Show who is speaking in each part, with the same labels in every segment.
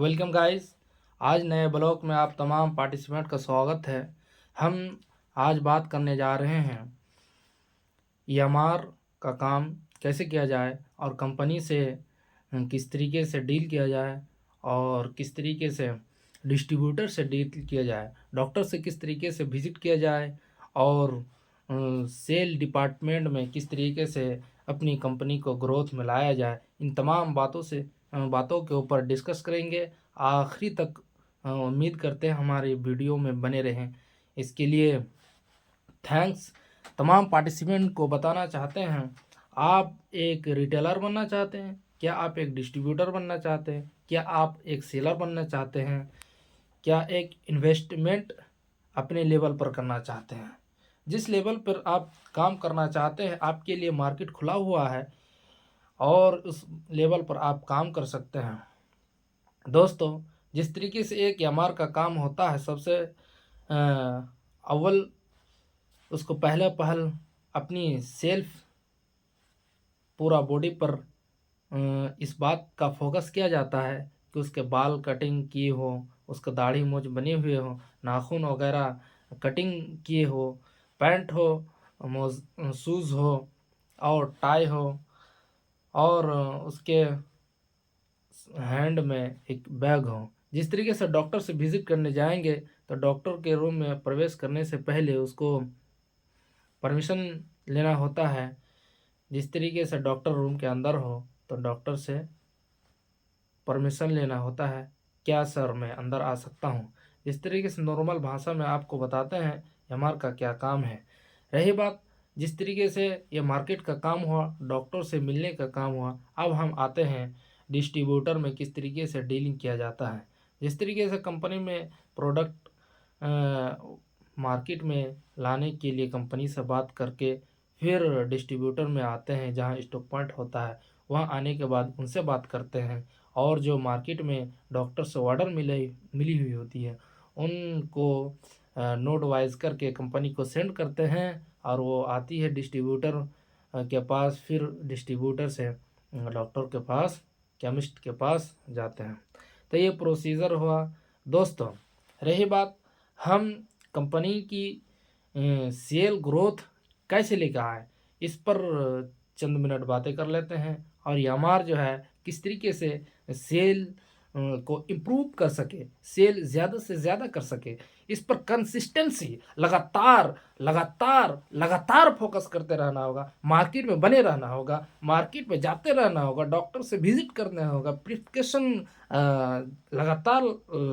Speaker 1: Welcome guys. आज नए blog में आप तमाम पार्टिसिपेंट का स्वागत है। हम आज बात करने जा रहे हैं ईएमआर का काम कैसे किया जाए और कंपनी से किस तरीके से डील किया जाए और किस तरीके से डिस्ट्रीब्यूटर से डील किया जाए, डॉक्टर से किस तरीके से विजिट किया जाए और सेल डिपार्टमेंट में किस तरीके से अपनी कंपनी को ग्रोथ में लाया जाए। इन तमाम बातों के ऊपर डिस्कस करेंगे। आखिरी तक उम्मीद करते हैं हमारी वीडियो में बने रहें। इसके लिए थैंक्स। तमाम पार्टिसिपेंट को बताना चाहते हैं, आप एक रिटेलर बनना चाहते हैं क्या, आप एक डिस्ट्रीब्यूटर बनना चाहते हैं क्या, आप एक सेलर बनना चाहते हैं क्या, एक इन्वेस्टमेंट अपने लेवल पर करना चाहते हैं। जिस लेवल पर आप काम करना चाहते हैं आपके लिए मार्केट खुला हुआ है और उस लेवल पर आप काम कर सकते हैं। दोस्तों, जिस तरीके से एक एमआर का काम होता है, सबसे अव्वल उसको पहले पहल अपनी सेल्फ पूरा बॉडी पर इस बात का फोकस किया जाता है कि उसके बाल कटिंग किए हो, उसका दाढ़ी मूंछ बनी हुई हो, नाखून वगैरह कटिंग किए हो, पैंट हो, शूज़ हो और टाई हो और उसके हैंड में एक बैग हो। जिस तरीके से डॉक्टर से विजिट करने जाएंगे तो डॉक्टर के रूम में प्रवेश करने से पहले उसको परमिशन लेना होता है। जिस तरीके से डॉक्टर रूम के अंदर हो तो डॉक्टर से परमिशन लेना होता है, क्या सर मैं अंदर आ सकता हूँ। इस तरीके से नॉर्मल भाषा में आपको बताते हैं एमआर का क्या काम है। रही बात जिस तरीके से ये मार्केट का काम हुआ, डॉक्टर से मिलने का काम हुआ, अब हम आते हैं डिस्ट्रीब्यूटर में किस तरीके से डीलिंग किया जाता है। जिस तरीके से कंपनी में प्रोडक्ट मार्केट में लाने के लिए कंपनी से बात करके फिर डिस्ट्रीब्यूटर में आते हैं जहां स्टॉक पॉइंट होता है, वहां आने के बाद उनसे बात करते हैं और जो मार्केट में डॉक्टर से ऑर्डर मिली हुई होती है उनको नोट वाइज करके कंपनी को सेंड करते हैं और वो आती है डिस्ट्रीब्यूटर के पास। फिर डिस्ट्रीब्यूटर से डॉक्टर के पास, केमिस्ट के पास जाते हैं। तो ये प्रोसीजर हुआ। दोस्तों, रही बात हम कंपनी की सेल ग्रोथ कैसे लेकर आए, इस पर चंद मिनट बातें कर लेते हैं और एमआर जो है किस तरीके से सेल को इम्प्रूव कर सके, सेल ज़्यादा से ज़्यादा कर सके, इस पर कंसिस्टेंसी लगातार लगातार लगातार फोकस करते रहना होगा, मार्केट में बने रहना होगा, मार्केट में जाते रहना होगा, डॉक्टर से विजिट करना होगा, प्रिस्क्रिप्शन लगातार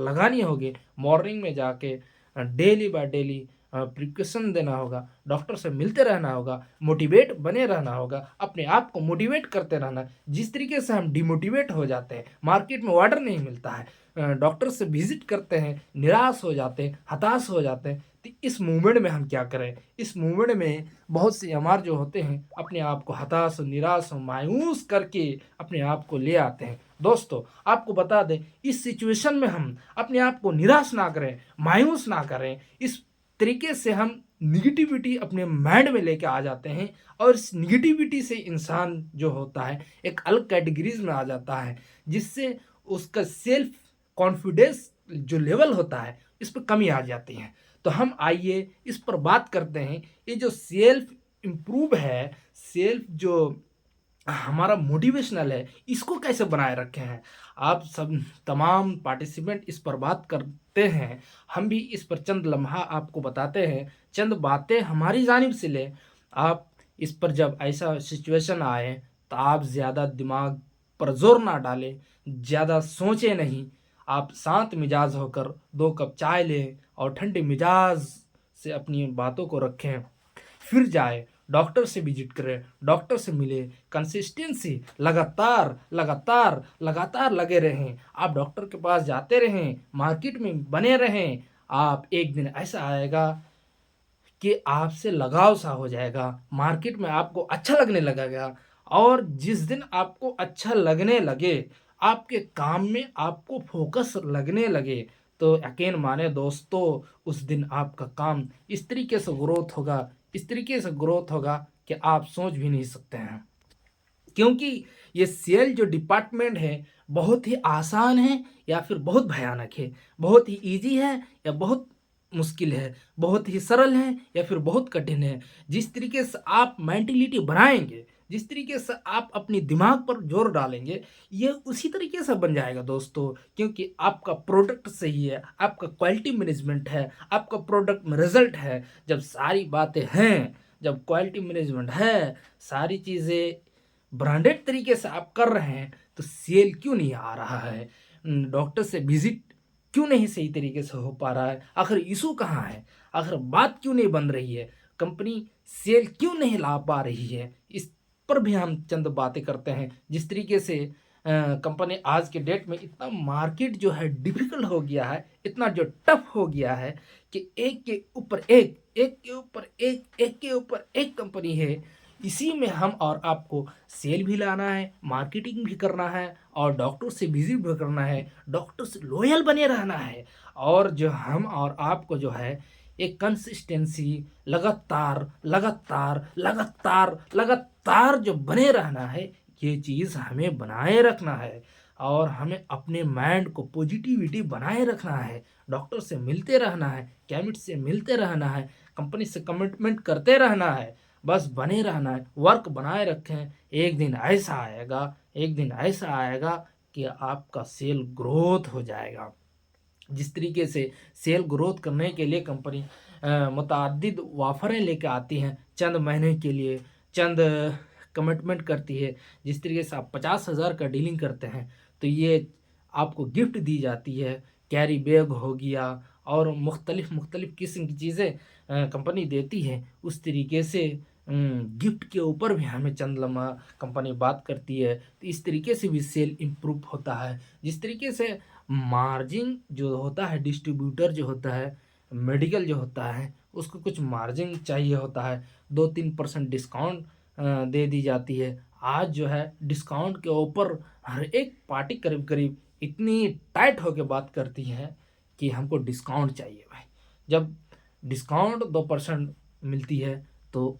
Speaker 1: लगानी होगी, मॉर्निंग में जाके डेली बाय डेली प्रिकॉशन देना होगा, डॉक्टर से मिलते रहना होगा, मोटिवेट बने रहना होगा, अपने आप को मोटिवेट करते रहना। जिस तरीके से हम डिमोटिवेट हो जाते हैं, मार्केट में ऑर्डर नहीं मिलता है, डॉक्टर से विजिट करते हैं, निराश हो जाते हैं, हताश हो जाते हैं, तो इस मूवमेंट में हम क्या करें। इस मूवमेंट में बहुत से हमारे जो होते हैं अपने आप को हताश, निराश, मायूस करके अपने आप को ले आते हैं। दोस्तों, आपको बता दें, इस सिचुएशन में हम अपने आप को निराश ना करें, मायूस ना करें। इस तरीके से हम निगेटिविटी अपने माइंड में लेके आ जाते हैं और इस निगेटिविटी से इंसान जो होता है एक अलग कैटेगरीज में आ जाता है, जिससे उसका सेल्फ कॉन्फिडेंस जो लेवल होता है इस पर कमी आ जाती है। तो हम आइए इस पर बात करते हैं। ये जो सेल्फ इम्प्रूव है, सेल्फ जो हमारा मोटिवेशनल है, इसको कैसे बनाए रखे हैं। आप सब तमाम पार्टिसिपेंट इस पर बात करते हैं, हम भी इस पर चंद लम्हा आपको बताते हैं, चंद बातें हमारी जानिब से ले। आप इस पर जब ऐसा सिचुएशन आए तो आप ज़्यादा दिमाग पर जोर ना डालें, ज़्यादा सोचें नहीं, आप शांत मिजाज होकर 2 कप चाय लें और ठंडे मिजाज से अपनी बातों को रखें। फिर जाए डॉक्टर से विजिट करें, डॉक्टर से मिले, कंसिस्टेंसी लगातार लगातार लगातार लगे रहें। आप डॉक्टर के पास जाते रहें, मार्केट में बने रहें। आप एक दिन ऐसा आएगा कि आपसे लगाव सा हो जाएगा, मार्केट में आपको अच्छा लगने लगेगा और जिस दिन आपको अच्छा लगने लगे, आपके काम में आपको फोकस लगने लगे, तो यकीन माने दोस्तों, उस दिन आपका काम इस तरीके से ग्रोथ होगा, इस तरीके से ग्रोथ होगा कि आप सोच भी नहीं सकते हैं। क्योंकि ये सेल जो डिपार्टमेंट है बहुत ही आसान है या फिर बहुत भयानक है, बहुत ही ईजी है या बहुत मुश्किल है, बहुत ही सरल है या फिर बहुत कठिन है। जिस तरीके से आप मेंटालिटी बनाएंगे, जिस तरीके से आप अपनी दिमाग पर जोर डालेंगे, ये उसी तरीके से बन जाएगा दोस्तों। क्योंकि आपका प्रोडक्ट सही है, आपका क्वालिटी मैनेजमेंट है, आपका प्रोडक्ट में रिजल्ट है। जब सारी बातें हैं, जब क्वालिटी मैनेजमेंट है, सारी चीज़ें ब्रांडेड तरीके से आप कर रहे हैं, तो सेल क्यों नहीं आ रहा है? डॉक्टर से विजिट क्यों नहीं सही तरीके से हो पा रहा है? आखिर इशू कहाँ है? आखिर बात क्यों नहीं बन रही है? कंपनी सेल क्यों नहीं ला पा रही है? इस पर भी हम चंद बातें करते हैं। जिस तरीके से कंपनी आज के डेट में इतना मार्केट जो है डिफिकल्ट हो गया है, इतना जो टफ हो गया है कि एक के ऊपर एक, एक के ऊपर एक के ऊपर एक कंपनी है। इसी में हम और आपको सेल भी लाना है, मार्केटिंग भी करना है और डॉक्टर से विजिट भी करना है, डॉक्टर से लॉयल बने रहना है। और जो हम और आपको जो है एक कंसिस्टेंसी, लगातार लगातार लगातार लगातार जो बने रहना है, ये चीज़ हमें बनाए रखना है। और हमें अपने माइंड को पॉजिटिविटी बनाए रखना है, डॉक्टर से मिलते रहना है, कैबिनेट से मिलते रहना है, कंपनी से कमिटमेंट करते रहना है, बस बने रहना है, वर्क बनाए रखें। एक दिन ऐसा आएगा, एक दिन ऐसा आएगा कि आपका सेल ग्रोथ हो जाएगा। जिस तरीके से सेल ग्रोथ करने के लिए कंपनी मुतअद्दिद ऑफ़रें लेके आती हैं चंद महीने के लिए, चंद कमिटमेंट करती है। जिस तरीके से आप 50,000 का डीलिंग करते हैं तो ये आपको गिफ्ट दी जाती है, कैरी बैग हो गया और मुख्तलिफ़ किस्म की चीज़ें कंपनी देती है। उस तरीके से गिफ्ट के ऊपर भी हमें चंद लम्हा कंपनी बात करती है, तो इस तरीके से भी सेल इम्प्रूव होता है। जिस तरीके से मार्जिन जो होता है, डिस्ट्रीब्यूटर जो होता है, मेडिकल जो होता है, उसको कुछ मार्जिन चाहिए होता है, 2-3% डिस्काउंट दे दी जाती है। आज जो है डिस्काउंट के ऊपर हर एक पार्टी करीब करीब इतनी टाइट होके बात करती है कि हमको डिस्काउंट चाहिए भाई। जब डिस्काउंट 2% मिलती है तो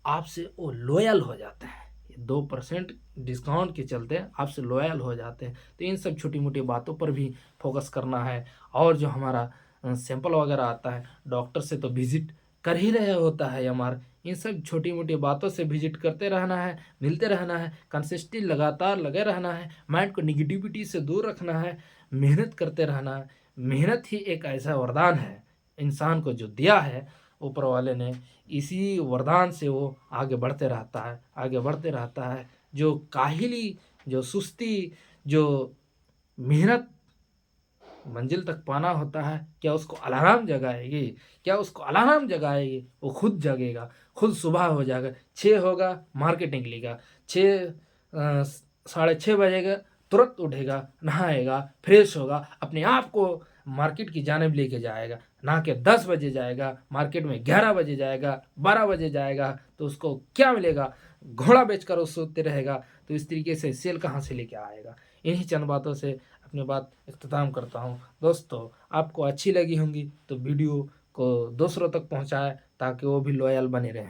Speaker 1: आपसे वो लॉयल हो जाता है। 2% डिस्काउंट के चलते आपसे लॉयल हो जाते हैं। तो इन सब छोटी-मोटी बातों पर भी फ़ोकस करना है। और जो हमारा सैंपल वगैरह आता है, डॉक्टर से तो विज़िट कर ही रहे होता है एमआर। इन सब छोटी-मोटी बातों से विज़िट करते रहना है, मिलते रहना है, कंसिस्टेंटली लगातार लगे रहना है, माइंड को नेगेटिविटी से दूर रखना है, मेहनत करते रहना है। मेहनत ही एक ऐसा वरदान है, इंसान को जो दिया है ऊपर वाले ने, इसी वरदान से वो आगे बढ़ते रहता है, आगे बढ़ते रहता है। जो काहिली, जो सुस्ती, जो मेहनत मंजिल तक पाना होता है, क्या उसको अलार्म जगाएगी? क्या उसको अलार्म जगाएगी? वो खुद जगेगा, खुद सुबह हो जाएगा, 6 होगा मार्केट निकलेगा, 6 साढ़े 6 बजेगा, तुरंत उठेगा, नहाएगा, फ्रेश होगा, अपने आप को मार्केट की जानिब लेके जाएगा। नहा के 10 बजे जाएगा, मार्केट में 11 बजे जाएगा, 12 बजे जाएगा, तो उसको क्या मिलेगा? घोड़ा बेचकर वो सोते रहेगा। तो इस तरीके से सेल कहाँ से लेके आएगा? इन्हीं चंद बातों से अपनी बात इख्तिताम करता हूँ। दोस्तों, आपको अच्छी लगी होंगी तो वीडियो को दूसरों तक पहुँचाएँ ताकि वो भी लॉयल बने रहें।